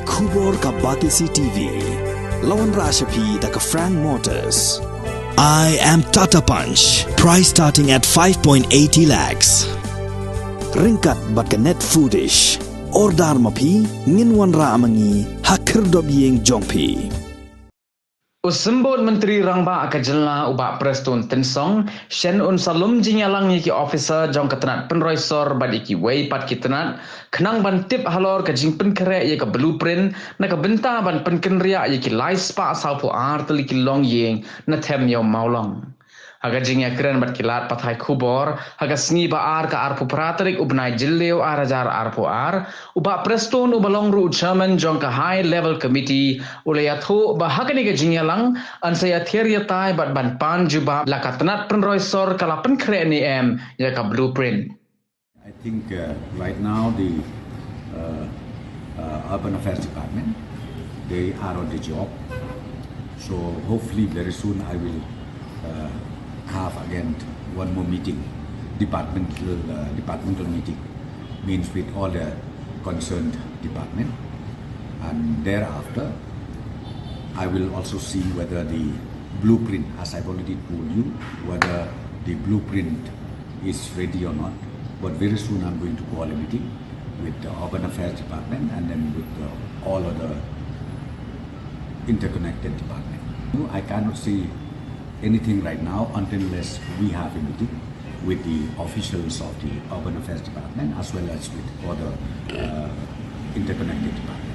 Kubor ka Batisi TV. Lawan Rashapi da ka Frank Motors. I am Tata Punch. Price starting at 5.80 lakhs. Ringkat bat ka net foodish. Ordar mapi nginwan ra amangi hakir dobyeng jongpi. Usembut Menteri Rangba Akajelna ubak Preston Tensong, Shen salum jinyalang yiki Ophisar jong Tnat Pynroi sor bad iki wei pat ki Tnat, kenang ban tip halor ka jing pen kere ye ka blueprint, na ka benta ban pen kenria yiki lai spa saupu arteli ki long yeng na tem yo Mawlong. Haga jing ya keren bat kilat pathai kubor, haga sngi ba ar ka arpu praterik ubnai jilleo arajar arpu ar, ubak Preston ubalong ru chairman jong ka high level committee ulayatho ba haga ni ka jing yalang an saya theory tai bat ban pan juba la ka Tnat Pynroi sor kala pen kre ni ya ka blueprint. I think right now the Urban Affairs Department, they are on the job. So hopefully very soon I will have again one more meeting, departmental meeting, means with all the concerned department, and thereafter I will also see whether the blueprint, as I've already told you, whether the blueprint is ready or not. But very soon I'm going to call a meeting with the Urban Affairs Department and then with all other interconnected departments. I cannot say anything right now unless we have a meeting with the officials of the Urban Affairs Department as well as with other interconnected departments.